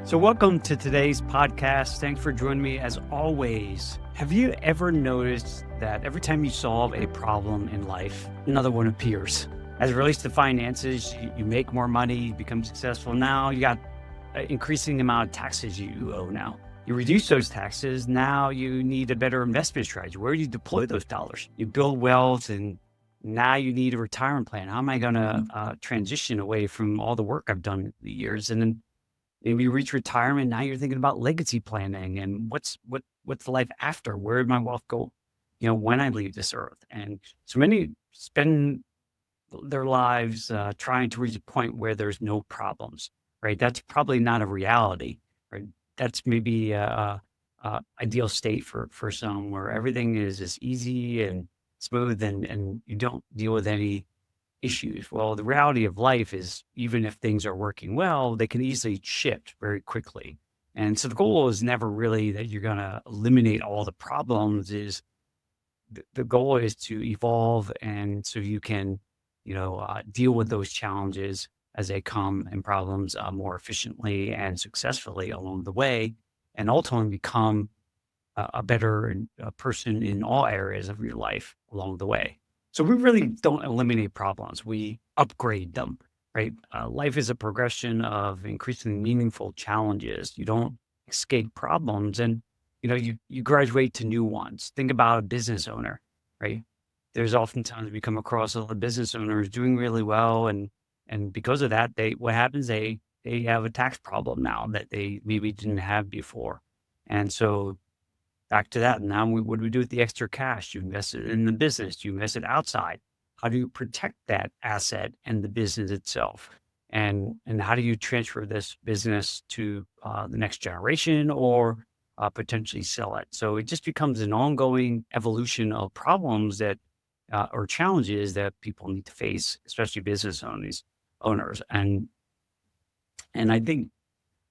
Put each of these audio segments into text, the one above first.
So welcome to today's podcast. Thanks for joining me as always. Have you ever noticed that every time you solve a problem in life, another one appears? As it relates to finances, you make more money, you become successful. Now you got an increasing amount of taxes you owe now. You reduce those taxes. Now you need a better investment strategy. Where do you deploy those dollars? You build wealth, and now you need a retirement plan. How am I going to transition away from all the work I've done in the years? And then maybe you reach retirement. Now you're thinking about legacy planning and what's the life after? Where did my wealth go? When I leave this earth. And so many spend their lives trying to reach a point where there's no problems. Right? That's probably not a reality. Right? That's maybe a ideal state for some, where everything is as easy and smooth, and you don't deal with any issues. Well, the reality of life is, even if things are working well, they can easily shift very quickly. And so the goal is never really that you're going to eliminate all the problems. Is the goal is to evolve, and so you can, deal with those challenges as they come, and problems more efficiently and successfully along the way, and ultimately become a better person in all areas of your life along the way. So we really don't eliminate problems. We upgrade them, right? Life is a progression of increasingly meaningful challenges. You don't escape problems, and, you graduate to new ones. Think about a business owner, right? There's oftentimes we come across a lot of business owners doing really well. And because of that, what happens? They have a tax problem now that they maybe didn't have before. And so back to that. Now, what do we do with the extra cash? You invest it in the business. You invest it outside. How do you protect that asset and the business itself? And how do you transfer this business to the next generation, or potentially sell it? So it just becomes an ongoing evolution of problems that or challenges that people need to face, especially business owners. And I think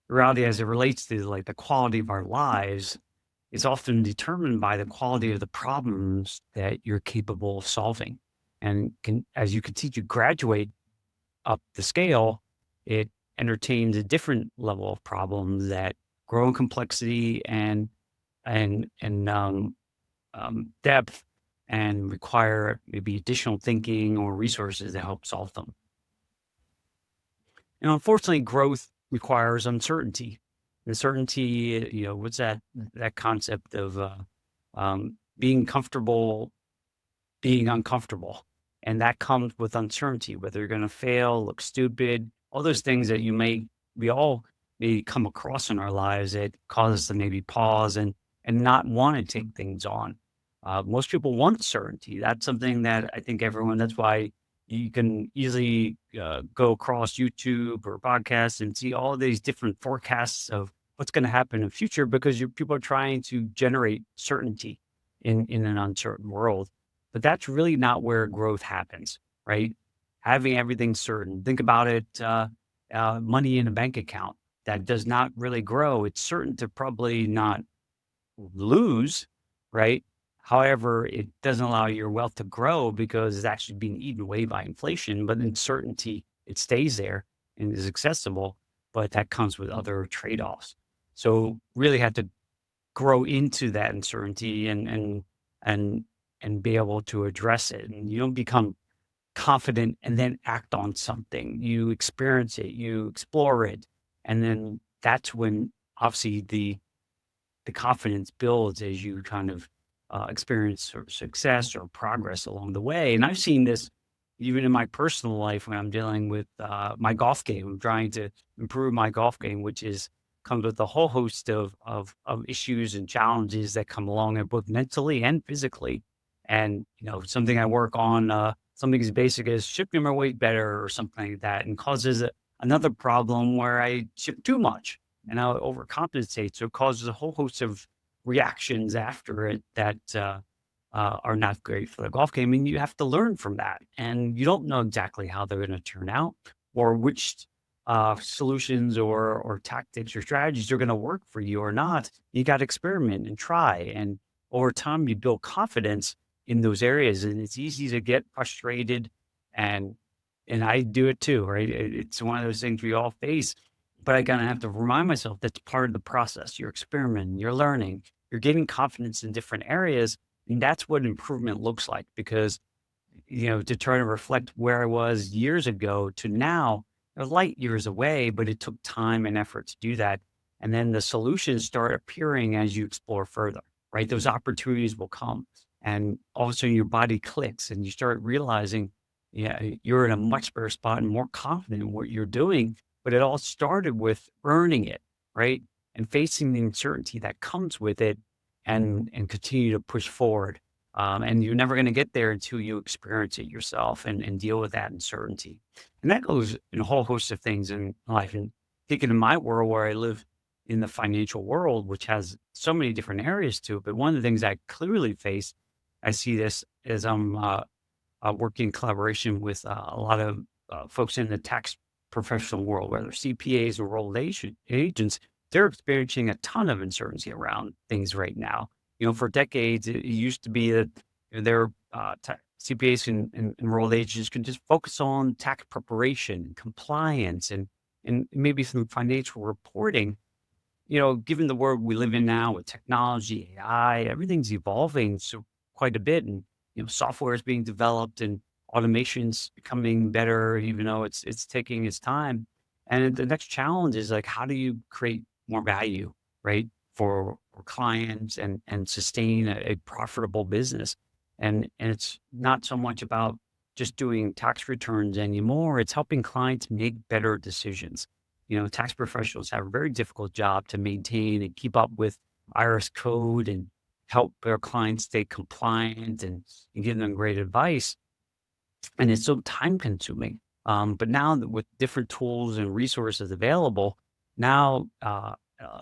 the reality, as it relates to like the quality of our lives, is often determined by the quality of the problems that you're capable of solving. And as you continue to graduate up the scale, it entertains a different level of problems that grow in complexity and depth, and require maybe additional thinking or resources to help solve them. And unfortunately, growth requires uncertainty. Uncertainty, what's that concept of being comfortable, being uncomfortable. And that comes with uncertainty, whether you're going to fail, look stupid, all those things that we all may come across in our lives that cause us to maybe pause and not want to take things on. Most people want certainty. That's something that I think that's why you can easily go across YouTube or podcasts and see all these different forecasts of what's going to happen in the future, because people are trying to generate certainty in an uncertain world. But that's really not where growth happens, right? Having everything certain. Think about it, money in a bank account that does not really grow. It's certain to probably not lose, right? However, it doesn't allow your wealth to grow because it's actually being eaten away by inflation. But in certainty, it stays there and is accessible, but that comes with other trade-offs. So really had to grow into that uncertainty and be able to address it. And you don't become confident and then act on something. You experience it, you explore it, and then that's when obviously the confidence builds as you kind of experience or success or progress along the way. And I've seen this even in my personal life when I'm dealing with my golf game. I'm trying to improve my golf game, which comes with a whole host of issues and challenges that come along, both mentally and physically. And, something I work on, something as basic as shifting my weight better or something like that, and causes another problem where I shift too much and I overcompensate. So it causes a whole host of reactions after it that are not great for the golf game. And you have to learn from that. And you don't know exactly how they're going to turn out, or which solutions or tactics or strategies are going to work for you or not. You got to experiment and try. And over time, you build confidence in those areas. And it's easy to get frustrated. And I do it too, right? It's one of those things we all face. But I kind of have to remind myself that's part of the process. You're experimenting, you're learning, you're gaining confidence in different areas. And that's what improvement looks like because, to try to reflect where I was years ago to now, they're light years away, but it took time and effort to do that. And then the solutions start appearing as you explore further, right? Those opportunities will come. And all of a sudden your body clicks and you start realizing, yeah, you're in a much better spot and more confident in what you're doing. But it all started with earning it, right? And facing the uncertainty that comes with it and continue to push forward. And you're never going to get there until you experience it yourself and deal with that uncertainty. And that goes in a whole host of things in life. And thinking in my world where I live in the financial world, which has so many different areas to it. But one of the things I clearly face, I see this as I'm working in collaboration with a lot of folks in the tax professional world, whether CPAs or agents, they're experiencing a ton of uncertainty around things right now. For decades, it used to be that their CPAs and enrolled agents can just focus on tax preparation, compliance, and maybe some financial reporting. Given the world we live in now with technology, AI, everything's evolving so quite a bit, and software is being developed and automation's becoming better, even though it's taking its time. And the next challenge is like, how do you create more value, right, for clients and sustain a profitable business? And it's not so much about just doing tax returns anymore. It's helping clients make better decisions. Tax professionals have a very difficult job to maintain and keep up with IRS code and help their clients stay compliant and give them great advice. And it's so time consuming. But now that with different tools and resources available, now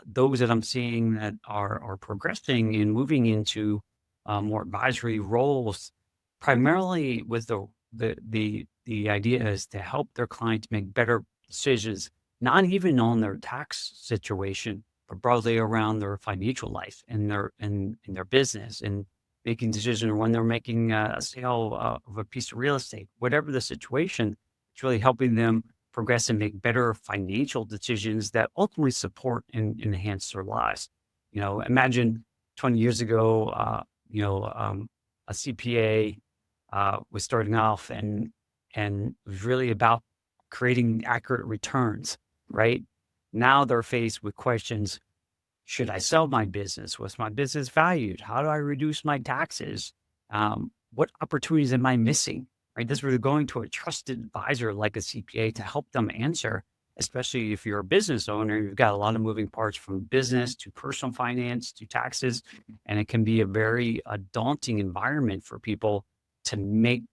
those that I'm seeing that are progressing and moving into more advisory roles, primarily with the idea is to help their clients make better decisions, not even on their tax situation, but broadly around their financial life and their business and making decisions when they're making a sale of a piece of real estate, whatever the situation. It's really helping them progress and make better financial decisions that ultimately support and enhance their lives. Imagine 20 years ago, a CPA was starting off and was really about creating accurate returns, right? Now they're faced with questions. Should I sell my business? What's my business valued? How do I reduce my taxes? What opportunities am I missing? Right. This is going to a trusted advisor like a CPA to help them answer, especially if you're a business owner. You've got a lot of moving parts from business to personal finance to taxes. And it can be a very daunting environment for people to make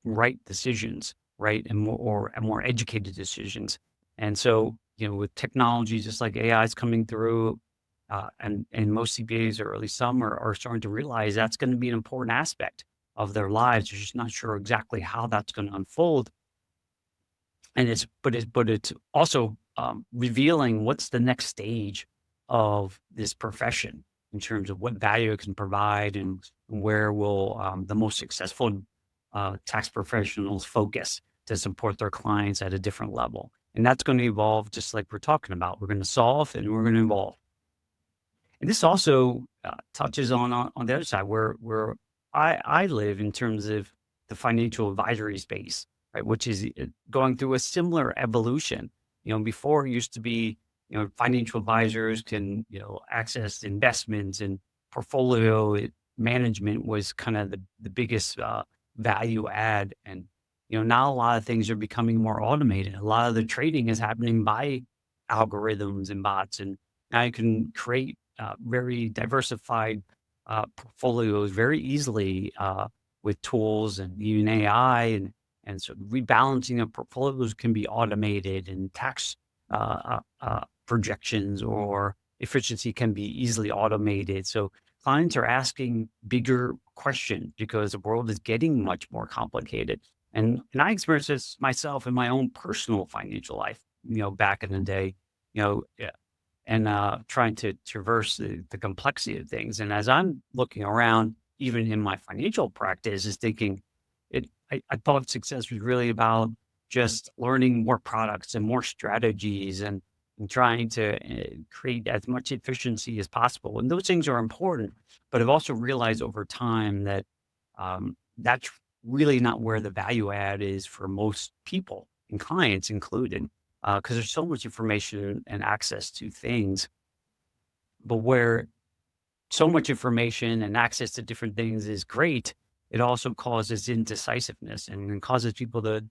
right decisions, right? And more educated decisions. And so, with technology, just like AI is coming through, and most CPAs, or at least some, are starting to realize that's going to be an important aspect of their lives. They're just not sure exactly how that's going to unfold. And it's also revealing what's the next stage of this profession in terms of what value it can provide and where will the most successful tax professionals focus to support their clients at a different level. And that's going to evolve just like we're talking about. We're going to solve and we're going to evolve. And this also touches on the other side where I live in terms of the financial advisory space, right, which is going through a similar evolution. Before it used to be, financial advisors can, access investments and portfolio management was kind of the biggest value add. And, now a lot of things are becoming more automated. A lot of the trading is happening by algorithms and bots. And now you can create very diversified portfolios very easily with tools and even AI, and so rebalancing of portfolios can be automated, and tax projections or efficiency can be easily automated. So clients are asking bigger questions because the world is getting much more complicated. And I experienced this myself in my own personal financial life, back in the day, yeah, and trying to traverse the complexity of things. And as I'm looking around, even in my financial practice, is thinking I thought success was really about just learning more products and more strategies and and trying to create as much efficiency as possible. And those things are important, but I've also realized over time that that's really not where the value add is for most people and clients included, because there's so much information and access to things. But where so much information and access to different things is great, it also causes indecisiveness and causes people to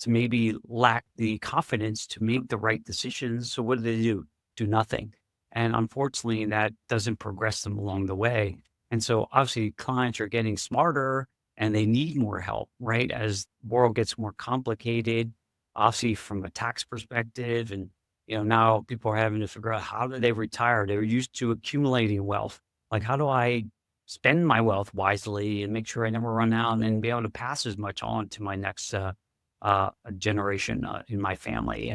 maybe lack the confidence to make the right decisions. So what do they do? Do nothing. And unfortunately, that doesn't progress them along the way. And so obviously clients are getting smarter and they need more help, right? As the world gets more complicated, obviously from a tax perspective. And, now people are having to figure out, how do they retire? They were used to accumulating wealth. Like, how do I spend my wealth wisely and make sure I never run out and be able to pass as much on to my next generation in my family?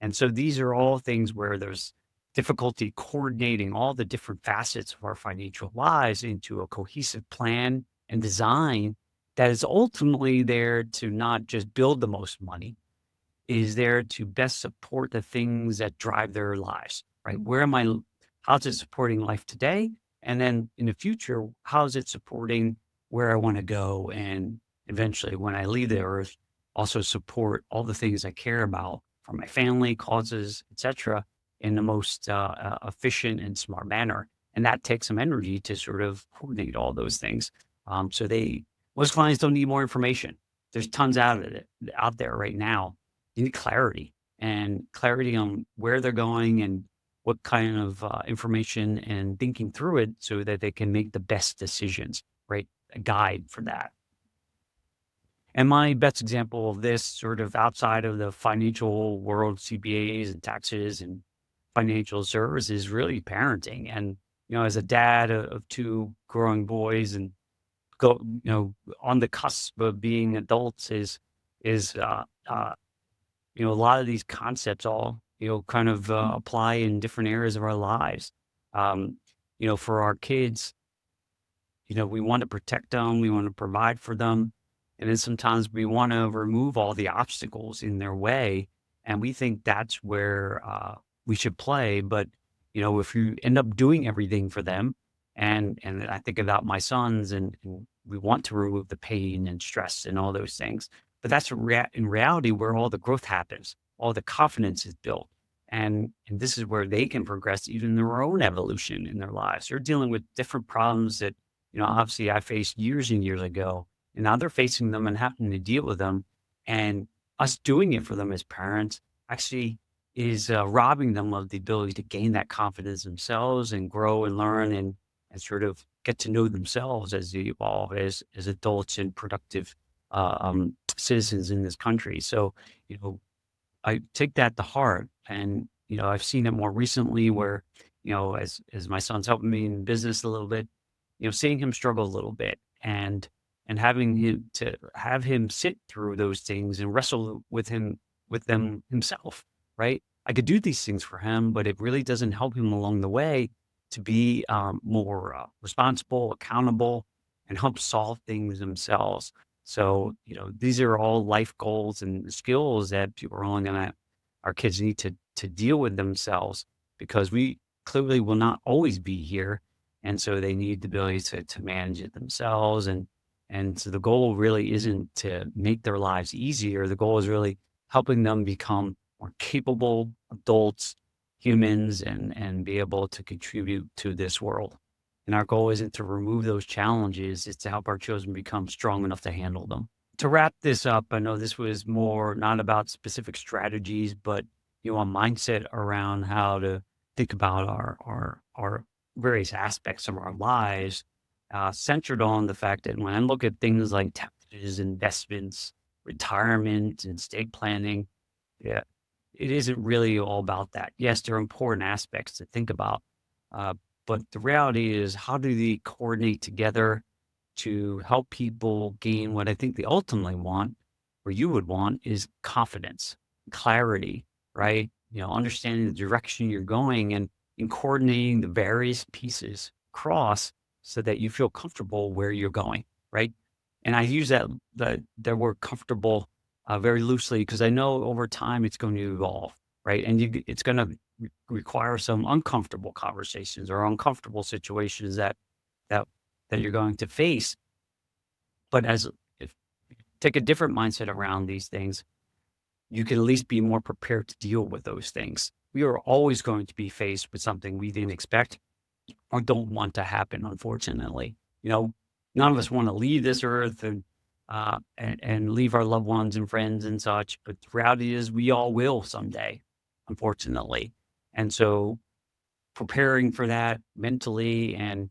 And so these are all things where there's difficulty coordinating all the different facets of our financial lives into a cohesive plan and design that is ultimately there to not just build the most money, is there to best support the things that drive their lives, right? How's it supporting life today? And then in the future, how is it supporting where I want to go? And eventually, when I leave the earth, also support all the things I care about for my family, causes, etc., in the most efficient and smart manner. And that takes some energy to sort of coordinate all those things. Most clients don't need more information. There's tons out there right now. You need clarity on where they're going and what kind of information, and thinking through it so that they can make the best decisions, right? A guide for that. And my best example of this, sort of outside of the financial world, CPAs and taxes and financial services, is really parenting. And, as a dad of two growing boys and on the cusp of being adults, is a lot of these concepts all, kind of apply in different areas of our lives. For our kids, we want to protect them, we want to provide for them. And then sometimes we want to remove all the obstacles in their way. And we think that's where we should play. But, if you end up doing everything for them, and I think about my sons, and we want to remove the pain and stress and all those things. But that's in reality where all the growth happens, all the confidence is built. And this is where they can progress even their own evolution in their lives. They're dealing with different problems that, obviously I faced years and years ago. And now they're facing them and having to deal with them. And us doing it for them as parents actually is robbing them of the ability to gain that confidence themselves and grow and learn and sort of get to know themselves as they evolve as adults and productive citizens in this country. So, I take that to heart. And, I've seen it more recently where, as my son's helping me in business a little bit, seeing him struggle a little bit and having to have him sit through those things and wrestle with them himself, right? I could do these things for him, but it really doesn't help him along the way to be more responsible, accountable, and help solve things themselves. So, these are all life goals and skills that our kids need to deal with themselves, because we clearly will not always be here. And so they need the ability to manage it themselves. And so the goal really isn't to make their lives easier. The goal is really helping them become more capable adults, humans, and be able to contribute to this world. And our goal isn't to remove those challenges, it's to help our children become strong enough to handle them. To wrap this up, I know this was more not about specific strategies, but a mindset around how to think about our various aspects of our lives, centered on the fact that when I look at things like taxes, investments, retirement, and estate planning, yeah, it isn't really all about that. Yes, there are important aspects to think about, but the reality is, how do they coordinate together to help people gain what I think they ultimately want, or you would want, is confidence, clarity, right? Understanding the direction you're going and in coordinating the various pieces across so that you feel comfortable where you're going, right? And I use that word comfortable very loosely, because I know over time it's going to evolve, right? And it's going to require some uncomfortable conversations or uncomfortable situations that you're going to face. But if you take a different mindset around these things, you can at least be more prepared to deal with those things. We are always going to be faced with something we didn't expect or don't want to happen, unfortunately. None of us want to leave this earth and leave our loved ones and friends and such, but the reality is we all will someday, unfortunately. And so preparing for that mentally and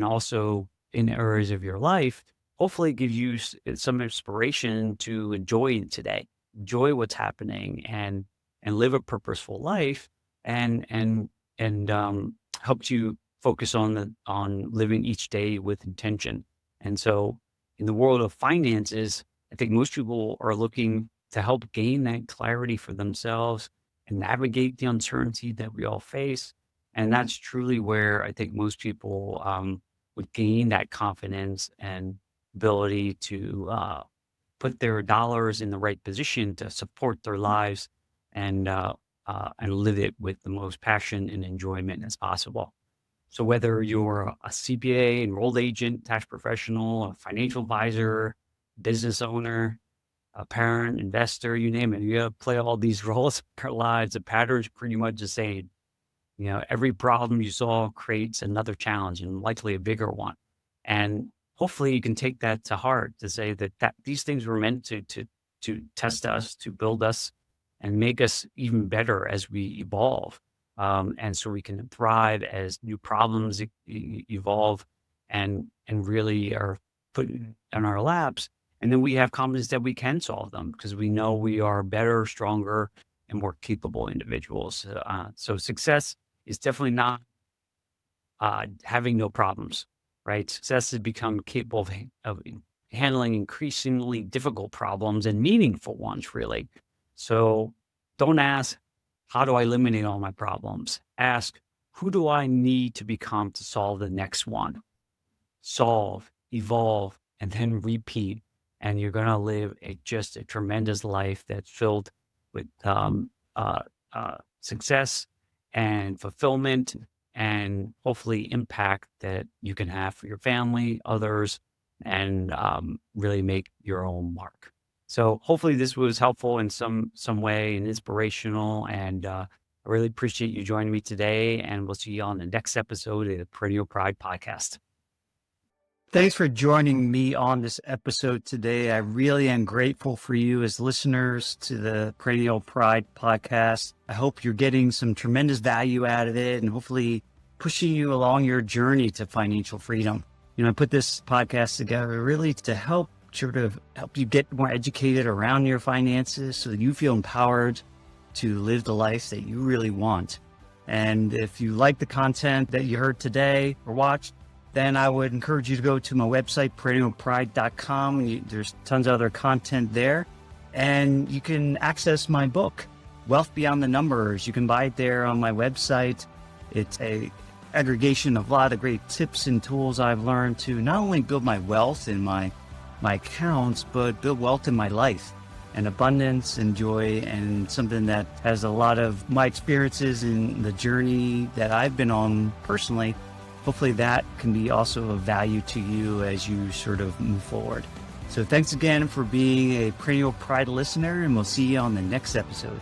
also in areas of your life, hopefully gives you some inspiration to enjoy today, enjoy what's happening and live a purposeful life and helps you focus on living each day with intention. And so in the world of finances, I think most people are looking to help gain that clarity for themselves and navigate the uncertainty that we all face. And that's truly where I think most people would gain that confidence and ability to put their dollars in the right position to support their lives and live it with the most passion and enjoyment as possible. So whether you're a CPA, enrolled agent, tax professional, a financial advisor, business owner, a parent, investor, you name it, you got to play all these roles in our lives. The pattern's pretty much the same. Every problem you solve creates another challenge and likely a bigger one. And hopefully you can take that to heart to say that these things were meant to test us, to build us and make us even better as we evolve. And so we can thrive as new problems evolve and really are put in our laps. And then we have confidence that we can solve them because we know we are better, stronger, and more capable individuals. So success is definitely not having no problems, right? Success is become capable of handling increasingly difficult problems and meaningful ones, really. So don't ask, how do I eliminate all my problems? Ask, who do I need to become to solve the next one? Solve, evolve, and then repeat. And you're going to live just a tremendous life that's filled with success and fulfillment and hopefully impact that you can have for your family, others, and really make your own mark. So hopefully this was helpful in some way and inspirational. And I really appreciate you joining me today. And we'll see you on the next episode of the Perennial Pride Podcast. Thanks for joining me on this episode today. I really am grateful for you as listeners to the Perennial Pride Podcast. I hope you're getting some tremendous value out of it and hopefully pushing you along your journey to financial freedom. I put this podcast together really to help you get more educated around your finances so that you feel empowered to live the life that you really want. And if you like the content that you heard today or watched, then I would encourage you to go to my website, perennialpride.com. There's tons of other content there. And you can access my book, Wealth Beyond the Numbers. You can buy it there on my website. It's a aggregation of a lot of great tips and tools I've learned to not only build my wealth in my accounts, but build wealth in my life and abundance and joy, and something that has a lot of my experiences in the journey that I've been on personally. Hopefully that can be also of value to you as you sort of move forward. So thanks again for being a Perennial Pride listener, and we'll see you on the next episode.